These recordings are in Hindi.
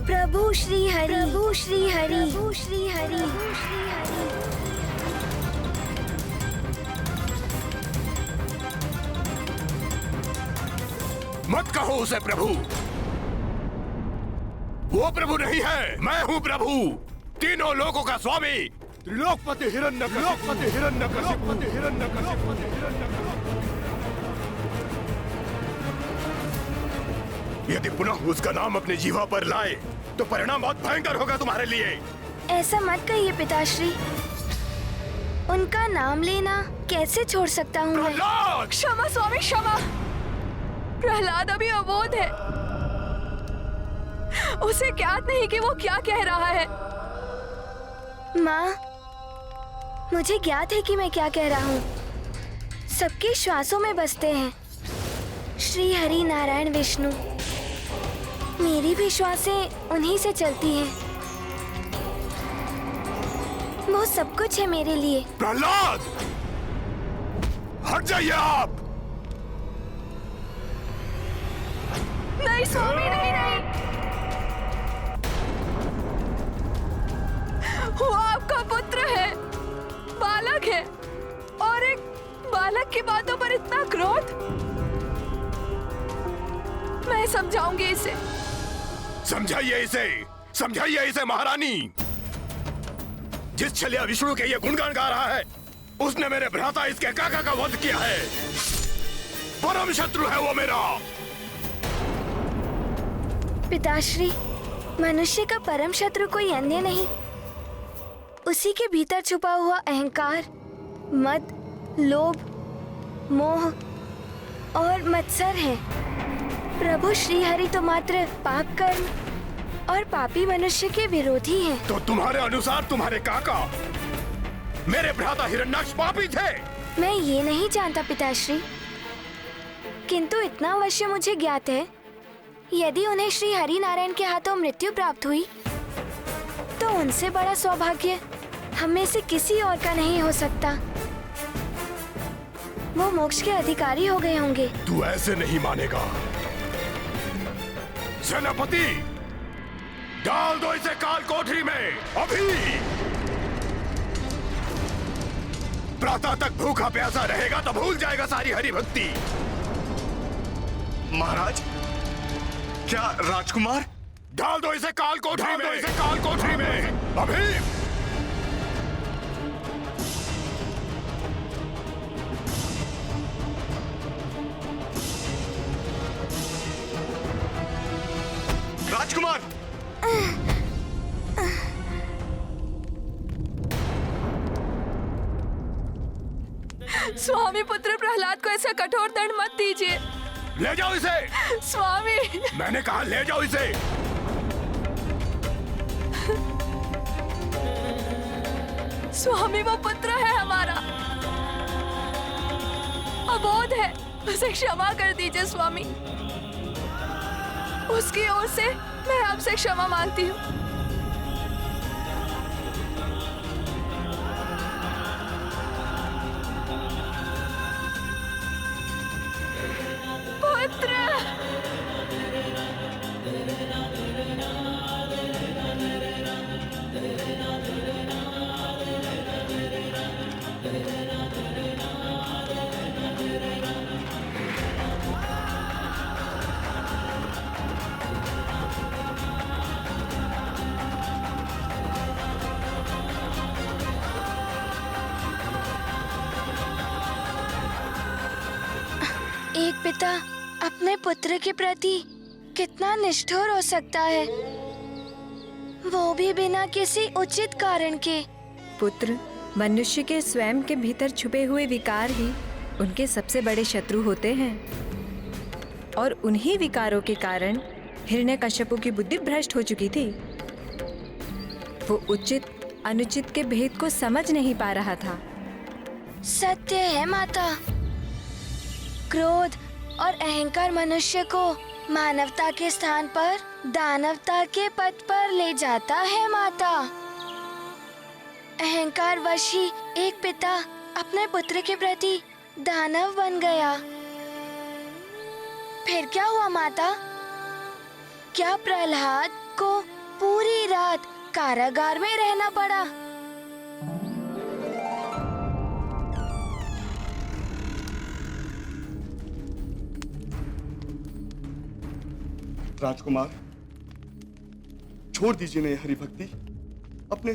प्रभु श्री हरि, प्रभु श्री हरि, प्रभु श्री हरि, प्रभु श्री हरि। मत कहो उसे प्रभु, वो प्रभु नहीं है, मैं हूँ प्रभु, तीनों लोकों का स्वामी, त्रिलोकपति हिरण्यकशिपु। यदि पुनः उसका नाम अपने जीवा पर लाए तो परिणाम बहुत भयंकर होगा तुम्हारे लिए। ऐसा मत कहिए पिताश्री, उनका नाम लेना कैसे छोड़ सकता हूँ मैं? क्षमा स्वामी क्षमा। प्रहलाद अभी अबोध है, उसे ज्ञात नहीं कि वो क्या कह रहा है। माँ, मुझे ज्ञात है कि मैं क्या कह रहा हूँ। सबके श्वासों में बसते हैं श्री हरि नारायण विष्णु। मेरी भी श्वासें उन्हीं से चलती हैं। वो सब कुछ है मेरे लिए। प्रहलाद, हट जाइए आप। नहीं स्वामी, नहीं नहीं, वो आपका पुत्र है, बालक है, और एक बालक की बातों पर इतना क्रोध। मैं समझाऊंगी इसे। समझाइए इसे, समझाइए इसे महारानी। जिस छलिया विष्णु के ये गुणगान गा रहा है, उसने मेरे भ्राता इसके काका का वध किया है। परम शत्रु है वो मेरा। पिताश्री, मनुष्य का परम शत्रु कोई अन्य नहीं, उसी के भीतर छुपा हुआ अहंकार, मद, लोभ, मोह और मत्सर है। प्रभु श्री हरि तो मात्र पाप कर्म और पापी मनुष्य के विरोधी हैं। तो तुम्हारे अनुसार तुम्हारे काका मेरे भ्राता हिरण्याक्ष पापी थे? मैं ये नहीं जानता पिताश्री, किंतु इतना अवश्य मुझे ज्ञात है, यदि उन्हें श्री हरि नारायण के हाथों मृत्यु प्राप्त हुई तो उनसे बड़ा सौभाग्य हम में से किसी और का नहीं हो सकता। वो मोक्ष के अधिकारी हो गए होंगे। तू ऐसे नहीं मानेगा। सेनापति, डाल दो इसे काल कोठरी में अभी। प्रातः तक भूखा प्यासा रहेगा तो भूल जाएगा सारी हरि भक्ति। महाराज, क्या राजकुमार? डाल दो इसे काल कोठरी में, इसे काल कोठरी में अभी। राजकुमार! स्वामी, पुत्र प्रहलाद को ऐसा कठोर दंड मत दीजिए। ले जाओ इसे। स्वामी, मैंने कहा ले जाओ इसे। स्वामी, वो पुत्र है हमारा, अबोध है, उसे क्षमा कर दीजिए स्वामी। उसकी ओर से मैं आपसे क्षमा मांगती हूँ। पुत्र, एक पिता अपने पुत्र के प्रति कितना निष्ठुर हो सकता है, वो भी बिना किसी उचित कारण के। पुत्र मनुष्य के स्वयं के भीतर छुपे हुए विकार ही उनके सबसे बड़े शत्रु होते हैं, और उन्हीं विकारों के कारण हिरण्यकश्यपु की बुद्धि भ्रष्ट हो चुकी थी। वो उचित अनुचित के भेद को समझ नहीं पा रहा था। सत्य है माता, क्रोध और अहंकार मनुष्य को मानवता के स्थान पर दानवता के पद पर ले जाता है माता। अहंकार वश ही एक पिता अपने पुत्र के प्रति दानव बन गया। फिर क्या हुआ माता? क्या प्रहलाद को पूरी रात कारागार में रहना पड़ा? राजकुमार, छोड़ दीजिए ना ये हरि भक्ति। अपने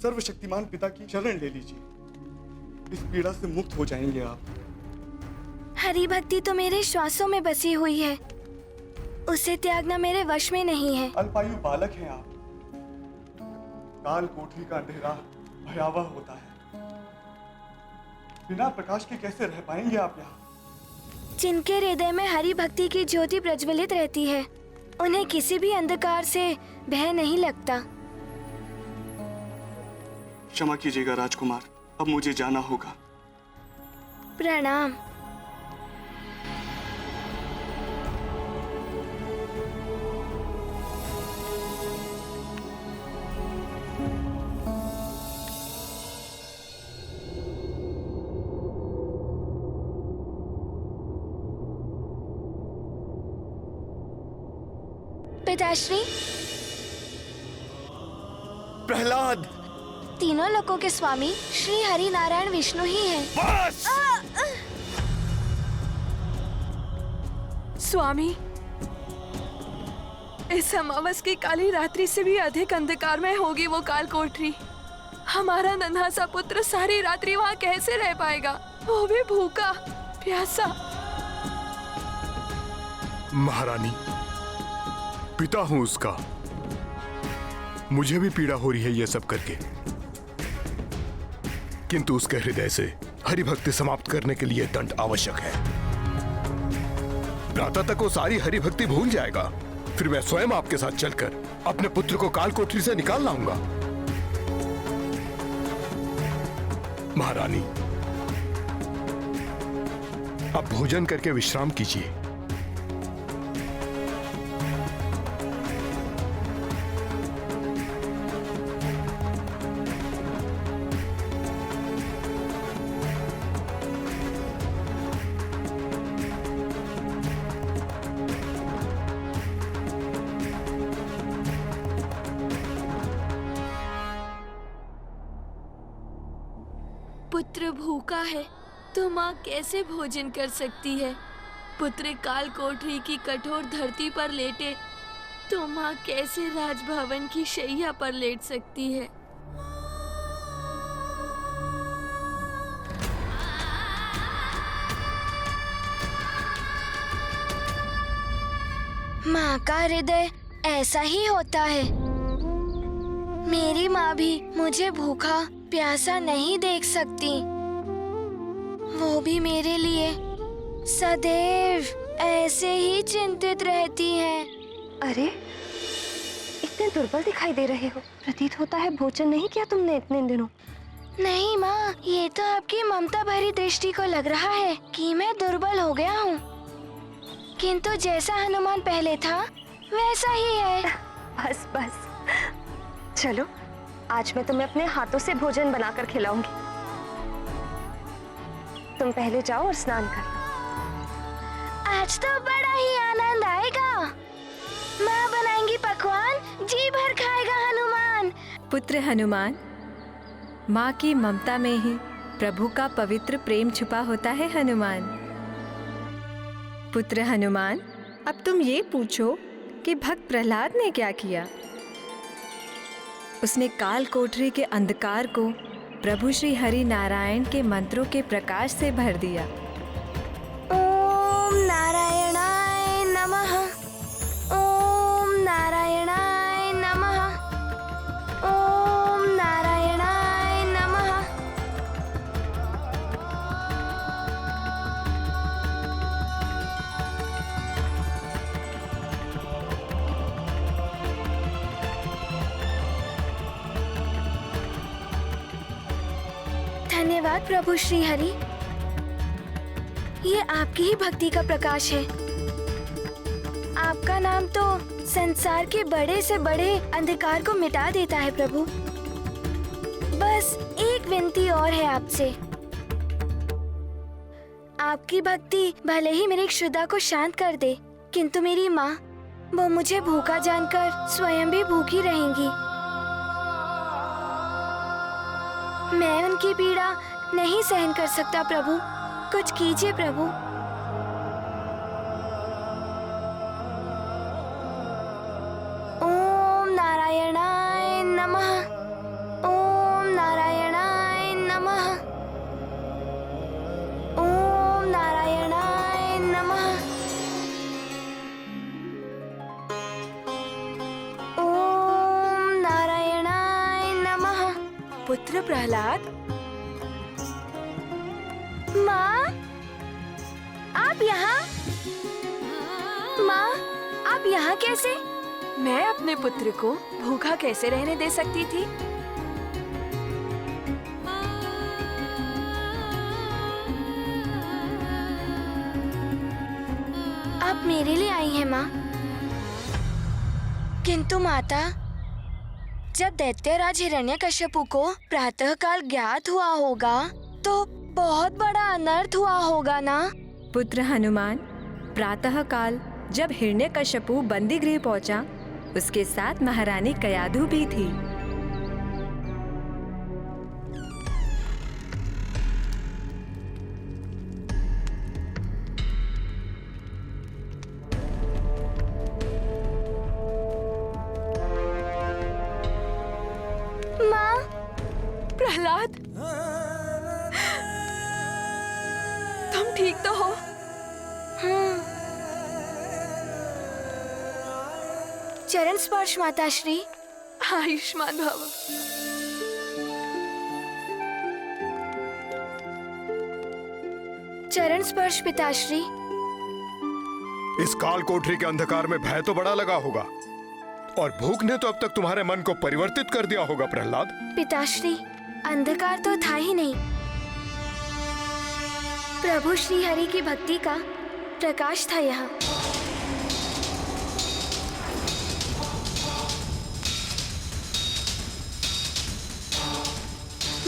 सर्वशक्तिमान पिता की शरण ले लीजिए। इस पीड़ा से मुक्त हो जाएंगे आप। हरि भक्ति तो मेरे श्वासों में बसी हुई है, उसे त्यागना मेरे वश में नहीं है। अल्पायु बालक हैं आप। काल कोठरी का अंधेरा भयावह होता है। बिना प्रकाश के कैसे रह पाएंगे आप यहाँ? जिनके हृदय में हरि भक्ति की ज्योति प्रज्वलित रहती है, उन्हें किसी भी अंधकार से भय नहीं लगता। क्षमा कीजिएगा राजकुमार, अब मुझे जाना होगा। प्रणाम। पिताश्री, प्रहलाद, तीनों लोकों के स्वामी श्री हरि नारायण विष्णु ही हैं। बस! स्वामी, इस अमावस की काली रात्रि से भी अधिक अंधकार में होगी वो काल कोठरी। हमारा नन्हा सा पुत्र सारी रात्रि वहाँ कैसे रह पाएगा, वो भी भूखा प्यासा। महारानी, पिता हूं उसका, मुझे भी पीड़ा हो रही है ये सब करके, किंतु उसके हृदय से हरि भक्ति समाप्त करने के लिए दंड आवश्यक है। प्रातः तक वो सारी हरि भक्ति भूल जाएगा, फिर मैं स्वयं आपके साथ चलकर अपने पुत्र को काल कोठरी से निकाल लाऊंगा। महारानी, अब भोजन करके विश्राम कीजिए। पुत्र भूखा है तो माँ कैसे भोजन कर सकती है? पुत्र काल कोठरी की कठोर धरती पर लेटे तो माँ कैसे राजभवन की शैया पर लेट सकती है? माँ का हृदय ऐसा ही होता है। मेरी माँ भी मुझे भूखा प्यासा नहीं देख सकती, वो भी मेरे लिए सदैव ऐसे ही चिंतित रहती हैं। अरे, इतने दुर्बल दिखाई दे रहे हो। प्रतीत होता है भोजन नहीं किया तुमने इतने दिनों। नहीं माँ, ये तो आपकी ममता भरी दृष्टि को लग रहा है कि मैं दुर्बल हो गया हूँ, किंतु जैसा हनुमान पहले था वैसा ही है। बस बस, चलो आज मैं तुम्हें अपने हाथों से भोजन बनाकर खिलाऊंगी। तुम पहले जाओ और स्नान कर लो। आज तो बड़ा ही आनंद आएगा। माँ बनाएंगी पकवान, जी भर खाएगा हनुमान। पुत्र हनुमान, माँ की ममता में ही प्रभु का पवित्र प्रेम छुपा होता है हनुमान। पुत्र हनुमान, अब तुम ये पूछो कि भक्त प्रहलाद ने क्या किया। उसने काल कोठरी के अंधकार को प्रभु श्री हरि नारायण के मंत्रों के प्रकाश से भर दिया। ओम नारायणाय नमः, ओम नारायणाय नमः, ओम नारायणाय नमः। धन्यवाद प्रभु श्री हरि, ये आपकी ही भक्ति का प्रकाश है। आपका नाम तो संसार के बड़े से बड़े अंधकार को मिटा देता है प्रभु। बस एक विनती और है आपसे। आपकी भक्ति भले ही मेरी क्षुधा को शांत कर दे, किंतु मेरी माँ वो मुझे भूखा जानकर स्वयं भी भूखी रहेंगी। मैं उनकी पीड़ा नहीं सहन कर सकता प्रभु, कुछ कीजिए प्रभु। ओम नारायणाय नमः। ओम नारायणाय नमः। ओम नारायणाय नमः। ओम नारायणाय नमः। पुत्र प्रहलाद, माँ, आप यहाँ? माँ, आप यहाँ कैसे? मैं अपने पुत्र को भूखा कैसे रहने दे सकती थी? आप मेरे लिए आई हैं माँ। किंतु माता, जब दैत्यराज हिरण्यकश्यपु को प्रातःकाल ज्ञात हुआ होगा तो बहुत बड़ा अनर्थ हुआ होगा ना? पुत्र हनुमान, प्रातःकाल जब हिरण्यकश्यपु बंदी गृह पहुंचा, उसके साथ महारानी कयाधु भी थी। माँ, प्रहलाद, तुम ठीक तो हो? चरण स्पर्श माताश्री। आयुष्मान भव। चरण स्पर्श पिताश्री। इस काल कोठरी के अंधकार में भय तो बड़ा लगा होगा, और भूख ने तो अब तक तुम्हारे मन को परिवर्तित कर दिया होगा प्रहलाद। पिताश्री, अंधकार तो था ही नहीं। प्रभु श्री हरि की भक्ति का प्रकाश था यहाँ।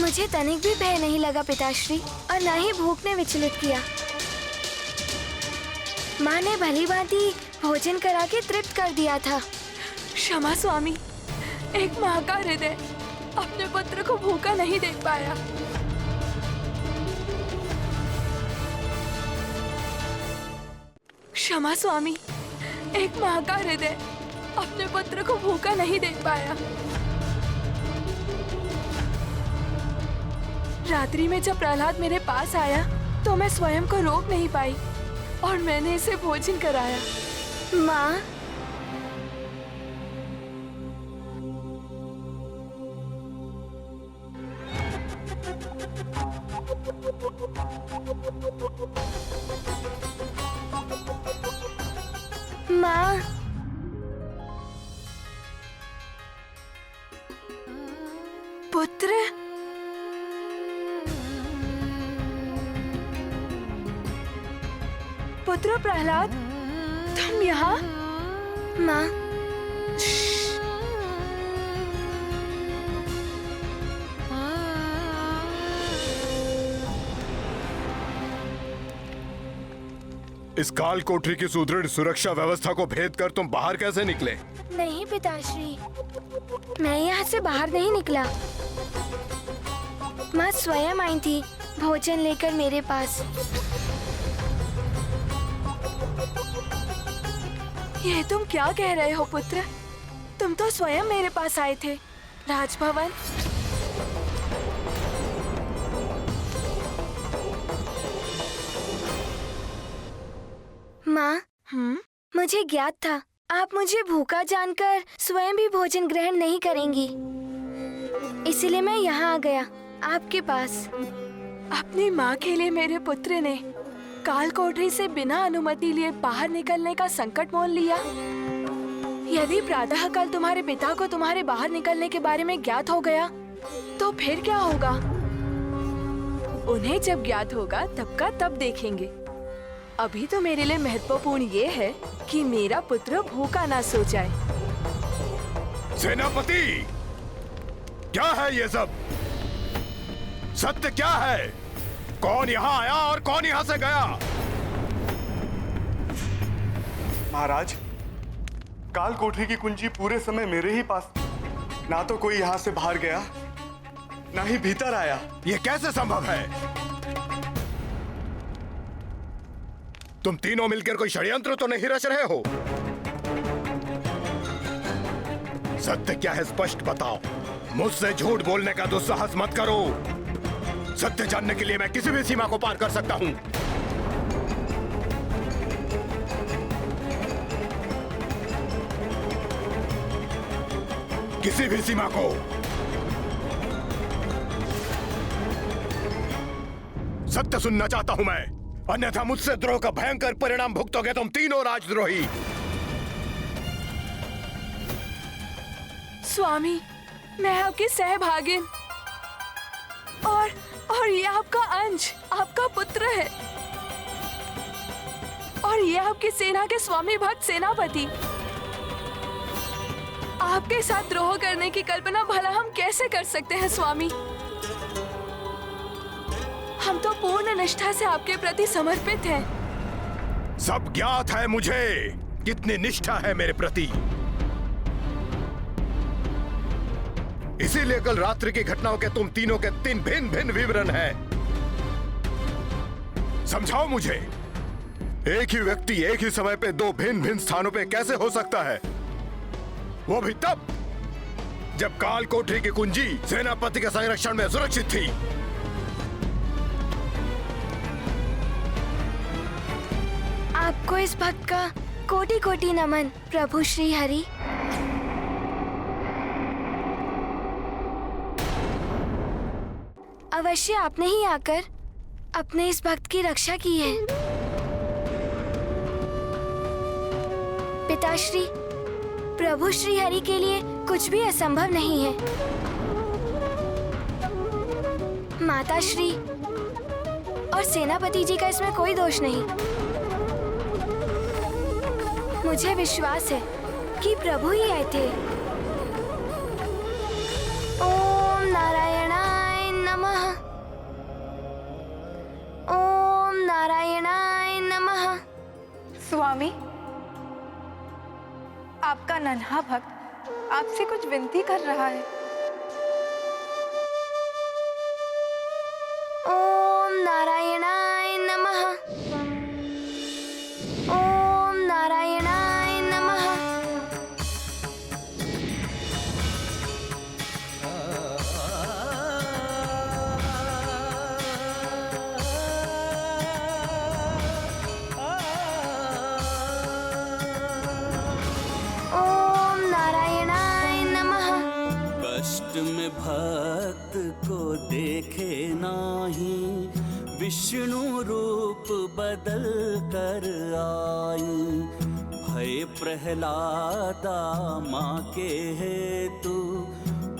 मुझे तनिक भी भय नहीं लगा पिताश्री, और न ही भूख ने विचलित किया। माँ ने भली भांति भोजन करा के तृप्त कर दिया था। क्षमा स्वामी, एक माँ का हृदय अपने पुत्र को भूखा नहीं देख पाया। क्षमा स्वामी, एक माँ का हृदय अपने पुत्र को भूखा नहीं देख पाया। रात्रि में जब प्रहलाद मेरे पास आया तो मैं स्वयं को रोक नहीं पाई और मैंने इसे भोजन कराया। माँ, माँ, पुत्र, पुत्र प्रहलाद, तुम यहाँ? माँ, इस काल कोठरी की सुदृढ़ सुरक्षा व्यवस्था को भेद कर तुम बाहर कैसे निकले? नहीं पिताश्री, मैं यहाँ से बाहर नहीं निकला। माँ स्वयं आई थी भोजन लेकर मेरे पास। ये तुम क्या कह रहे हो पुत्र? तुम तो स्वयं मेरे पास आए थे राजभवन। माँ, मुझे ज्ञात था आप मुझे भूखा जानकर स्वयं भी भोजन ग्रहण नहीं करेंगी, इसलिए मैं यहाँ आ गया आपके पास। अपनी माँ के लिए मेरे पुत्र ने काल कोठरी से बिना अनुमति लिए बाहर निकलने का संकट मोल लिया। यदि प्रातःकाल तुम्हारे पिता को तुम्हारे बाहर निकलने के बारे में ज्ञात हो गया तो फिर क्या होगा? उन्हें जब ज्ञात होगा तब का तब देखेंगे। अभी तो मेरे लिए महत्वपूर्ण ये है कि मेरा पुत्र भूखा ना सो जाए। सेनापति, क्या है ये सब? सत्य क्या है? कौन यहाँ आया और कौन यहाँ से गया? महाराज, काल कोठरी की कुंजी पूरे समय मेरे ही पास, ना तो कोई यहाँ से बाहर गया ना ही भीतर आया। ये कैसे संभव है? तुम तीनों मिलकर कोई षड्यंत्र तो नहीं रच रहे हो? सत्य क्या है स्पष्ट बताओ। मुझसे झूठ बोलने का दुस्साहस मत करो। सत्य जानने के लिए मैं किसी भी सीमा को पार कर सकता हूं। किसी भी सीमा को। सत्य सुनना चाहता हूं मैं, अन्यथा मुझसे द्रोह का भयंकर परिणाम भुगतोगे तुम तीनों राजद्रोही। स्वामी, मैं आपकी सहभागिन और ये आपका अंश, आपका पुत्र है, और ये आपकी सेना के स्वामी भक्त सेनापति। आपके साथ द्रोह करने की कल्पना भला हम कैसे कर सकते हैं स्वामी? हम तो पूर्ण निष्ठा से आपके प्रति समर्पित हैं। सब ज्ञात है मुझे कितनी निष्ठा है मेरे प्रति। इसीलिए कल रात्रि की घटनाओं के तुम तीनों के 3 भिन्न भिन्न विवरण हैं। समझाओ मुझे, एक ही व्यक्ति एक ही समय पे 2 भिन्न भिन्न स्थानों पे कैसे हो सकता है? वो भी तब जब काल कोठरी की कुंजी सेनापति के संरक्षण में सुरक्षित थी। आपको इस भक्त का कोटि कोटि नमन प्रभु श्री हरि। अवश्य आपने ही आकर अपने इस भक्त की रक्षा की है। पिताश्री, प्रभु श्री हरि के लिए कुछ भी असंभव नहीं है। माताश्री और सेनापति जी का इसमें कोई दोष नहीं। मुझे विश्वास है कि प्रभु ही आए थे। ओम नारायणाय नमः। ओम नारायणाय नमः। स्वामी, आपका नन्हा भक्त आपसे कुछ विनती कर रहा है। ओम नारायणाय नमः। ओम नारायणाय नमः। ओम नारायणाय नमः। कष्ट में भक्त को देखे नाही, विष्णु रूप बदल कर आई। भय प्रहलादा माँ के हेतु,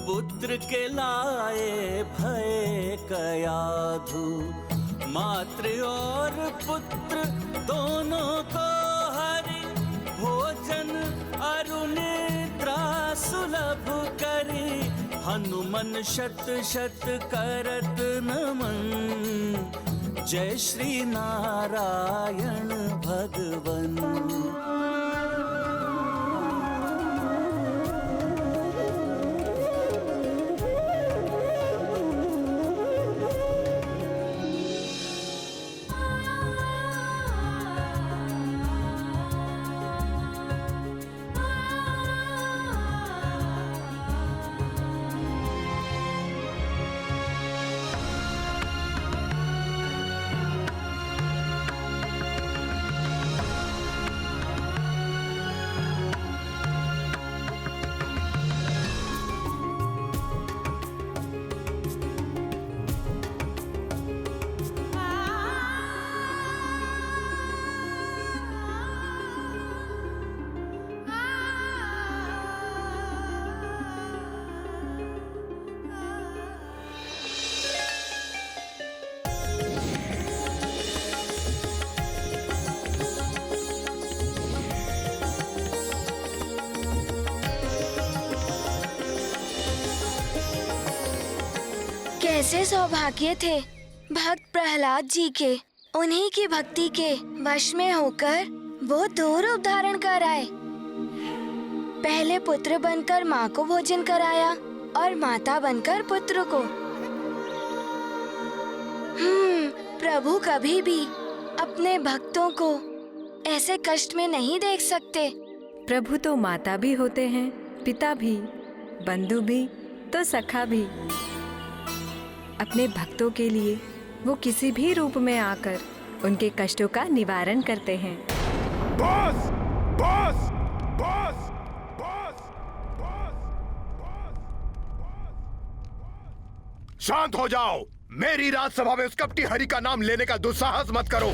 पुत्र के लाए भय कयाधु। मातृ और पुत्र दोनों को हरि, भोजन अरु निद्रा सुलभ करी। हनुमन शत शत करत नमन, जय श्री नारायण भगवन। कैसे सौभाग्य थे भक्त प्रहलाद जी के। उन्हीं की भक्ति के वश में होकर वो 2 रूप धारण कर आए। पहले पुत्र बनकर माँ को भोजन कराया और माता बनकर पुत्र को। प्रभु कभी भी अपने भक्तों को ऐसे कष्ट में नहीं देख सकते। प्रभु तो माता भी होते हैं, पिता भी, बंधु भी, तो सखा भी। अपने भक्तों के लिए वो किसी भी रूप में आकर उनके कष्टों का निवारण करते हैं। बस बस बस बस बस बस। शांत हो जाओ। मेरी राजसभा में उस कपटी हरि का नाम लेने का दुस्साहस मत करो।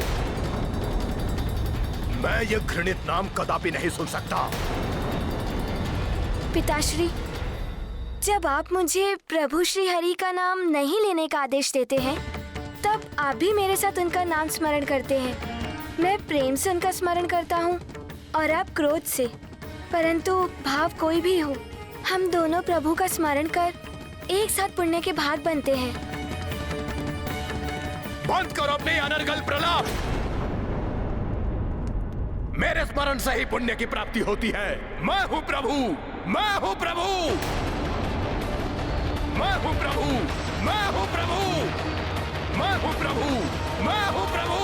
मैं ये घृणित नाम कदापि नहीं सुन सकता। पिताश्री, जब आप मुझे प्रभु श्री हरि का नाम नहीं लेने का आदेश देते हैं, तब आप भी मेरे साथ उनका नाम स्मरण करते हैं। मैं प्रेम से उनका स्मरण करता हूँ और आप क्रोध से। परंतु भाव कोई भी हो, हम दोनों प्रभु का स्मरण कर एक साथ पुण्य के भाग बनते हैं। बंद करो अपने अनर्गल प्रलाप। मेरे स्मरण से ही पुण्य की प्राप्ति होती है। मैं हूँ प्रभु, मैं हूँ प्रभु, मैं हूँ प्रभु, मैं हूँ प्रभु, मैं हूँ प्रभु, मैं हूँ प्रभु।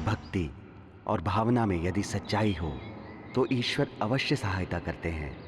भक्ति और भावना में यदि सच्चाई हो तो ईश्वर अवश्य सहायता करते हैं।